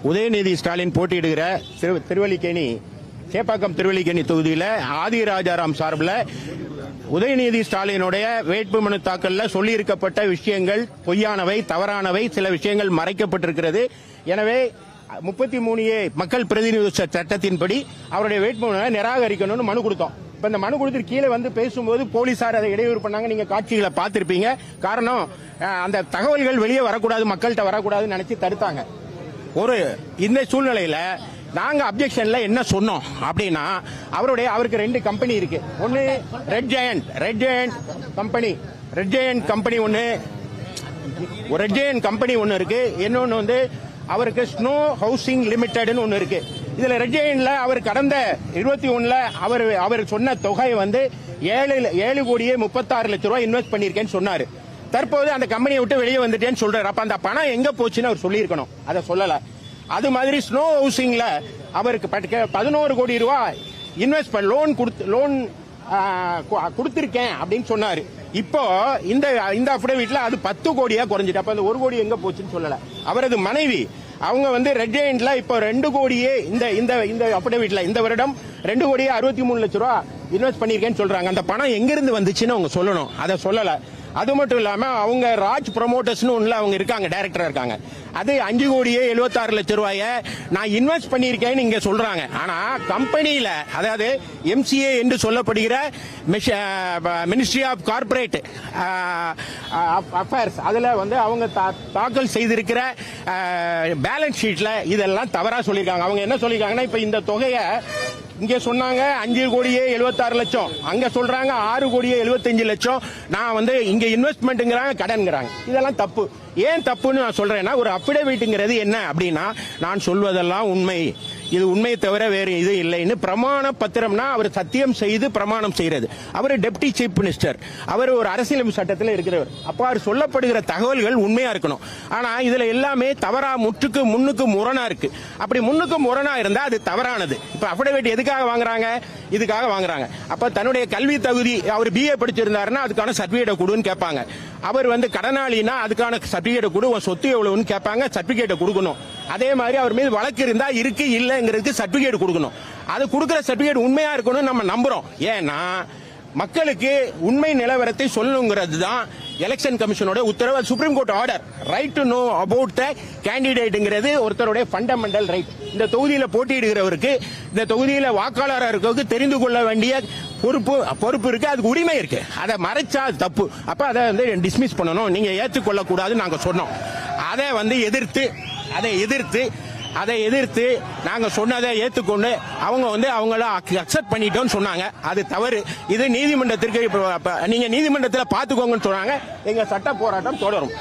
உதயநிதி ஸ்டாலின் போட்டியிடுகிற திருவல்லிக்கேணி சேப்பாக்கம் திருவல்லிக்கேணி தொகுதியில் ஆதிராஜாராம் சார்பில் உதயநிதி ஸ்டாலினுடைய வேட்புமனு தாக்கல்ல சொல்லியிருக்கப்பட்ட விஷயங்கள் பொய்யானவை, தவறானவை, சில விஷயங்கள் மறைக்கப்பட்டிருக்கிறது. எனவே 33A மக்கள் பிரதிநிதி சட்டத்தின்படி அவருடைய வேட்புமனுவை நிராகரிக்கணும்னு மனு கொடுத்தோம். இப்ப இந்த மனு கொடுத்து கீழே வந்து பேசும்போது போலீசார் அதை இடையூறு பண்ணாங்க. நீங்க காட்சிகளை பார்த்திருப்பீங்க. காரணம், அந்த தகவல்கள் வெளியே வரக்கூடாது, மக்கள்கிட்ட வரக்கூடாதுன்னு நினைச்சு தடுத்தாங்க. இந்த சூழ்நிலையில நாங்க அப்ஜெக்ஷன்ல என்ன சொன்னோம் அப்படின்னா, அவருக்கு 2 கம்பெனி இருக்கு. ஒன்னு ரெட் ஜெயண்ட் கம்பெனி ஒன்னு இருக்கு. இன்னொன்னு வந்து அவருக்கு ஸ்னோ ஹவுசிங் லிமிடெட்னு ஒன்னு இருக்கு. இதுல ரெட் ஜெயண்ட்ல அவர் கடந்த 21ல அவர் சொன்ன தொகை வந்து 7 கோடியே 36 லட்சம் ரூபாய் இன்வெஸ்ட் பண்ணிருக்கேன்னு சொன்னாரு. தற்போது அந்த கம்பெனியை விட்டு வெளியே வந்துட்டேன்னு சொல்றாரு. அப்ப அந்த பணம் எங்க போச்சுன்னு அவர் சொல்லியிருக்கணும், அதை சொல்லல. அது மாதிரி ஸ்னோ ஹவுசிங்ல அவருக்கு 11 கோடி ரூபாய் இன்வெஸ்ட் லோன் கொடுத்திருக்கேன் அப்படின்னு சொன்னாரு. இப்போ இந்த அஃபிடவிட்ல அது 10 கோடியா குறைஞ்சிட்டு. அப்ப அந்த 1 கோடி எங்க போச்சுன்னு சொல்லல. அவரது மனைவி அவங்க வந்து ரெட் ஜெயண்ட்ல இப்போ 2 கோடியே இந்த அஃபிடவிட்ல இந்த வருடம் 2 கோடியே 63 லட்சம் ரூபாய் இன்வெஸ்ட் பண்ணிருக்கேன்னு சொல்றாங்க. அந்த பணம் எங்கிருந்து வந்துச்சுன்னு அவங்க சொல்லணும், அதை சொல்லல. அது மட்டும் இல்லாம அவங்க ராஜ் ப்ரமோட்டர்ஸ்னு ஒண்ணுல அவங்க இருக்காங்க, டைரக்டரா இருக்காங்க. அது 5 கோடியே 76 லட்சம் ரூபாய நான் இன்வெஸ்ட் பண்ணிருக்கேன்னு இங்க சொல்றாங்க. ஆனா கம்பெனியில, அதாவது MCA என்று சொல்லப்படுகிற மினிஸ்ட்ரி ஆஃப் கார்ப்பரேட் அஃபேர்ஸ், அதுல வந்து அவங்க தாக்கல் செய்திருக்கிற பேலன்ஸ் ஷீட்ல இதெல்லாம் தவறா சொல்லியிருக்காங்க. அவங்க என்ன சொல்லியிருக்காங்கன்னா, இப்ப இந்த தொகையை இங்க சொன்னாங்க 5 கோடியே 76 லட்சம், அங்க சொல்றாங்க 6 கோடியே 75 லட்சம். நான் வந்து இங்க இன்வெஸ்ட்மெண்ட்ங்கிறாங்க, கடன்ங்கிறாங்க. இதெல்லாம் தப்பு. ஏன் தப்புன்னு நான் சொல்றேன்னா, ஒரு அஃபிடவிட்ங்கிறது என்ன அப்படின்னா, நான் சொல்வதெல்லாம் உண்மை, இது உண்மையை தவிர வேறு இது இல்லைன்னு பிரமாண பத்திரம்னா அவர் சத்தியம் செய்து பிரமாணம் செய்யறது. அவர் டெப்டி சீஃப் மினிஸ்டர், அவர் ஒரு அரசியலமைப்பு சட்டத்தில் இருக்கிறவர். அப்ப அவர் சொல்லப்படுகிற தகவல்கள் உண்மையா இருக்கணும். ஆனா இதுல எல்லாமே தவறா, முன்னுக்கு முரணா இருக்கு. அப்படி முன்னுக்கு முரணா இருந்தா அது தவறானது. இப்ப அஃபிடவிட் எதுக்காக வாங்குறாங்க? இதுக்காக வாங்குறாங்க. அப்ப தன்னுடைய கல்வி தகுதி, அவர் BA படிச்சிருந்தாருன்னா அதுக்கான சர்டிபிகேட் கொடுன்னு கேட்பாங்க. அவர் வந்து கடனாளினா அதுக்கான சர்டிபிகேட் கொடு, சொத்து எவ்வளவுன்னு கேட்பாங்க, சர்டிபிகேட் கொடுக்கணும். அதே மாதிரி அவர் மீது வழக்கு இருந்தா இருக்கு இல்லங்கிறதுக்கு சர்டிபிகேட் கொடுக்கணும். அது கொடுக்கிற சர்டிபிகேட் உண்மையா இருக்கணும் நம்ம நம்புறோம். ஏன்னா மக்களுக்கு உண்மை நிலவரத்தை சொல்லணுங்கிறது தான் எலெக்ஷன் கமிஷனோட உத்தரவு. Supreme court order. Right to know about the கேண்டிடேட்ங்கிறது ஒருத்தருடைய ஃபண்டமெண்டல் ரைட். இந்த தொகுதியில போட்டியிடுகிறவருக்கு, இந்த தொகுதியில வாக்காளராக இருக்கவருக்கு தெரிந்து கொள்ள வேண்டிய பொறுப்பு இருக்கு, அதுக்கு உரிமை இருக்கு. அதை மறைச்சா தப்பு. அப்ப அதை வந்து டிஸ்மிஸ் பண்ணணும், நீங்க ஏற்றுக்கொள்ள கூடாதுன்னு நாங்க சொன்னோம். அதை எதிர்த்து நாங்க சொன்னதை ஏத்துக்கொண்டு அவங்க வந்து அவங்கள அக்செப்ட் பண்ணிட்டோம்னு சொன்னாங்க. அது தவறு. இது நீதிமன்றத்திற்கு, நீங்க நீதிமன்றத்தில் பாத்துக்கோங்கன்னு சொன்னாங்க. எங்க சட்ட போராட்டம் தொடரும்.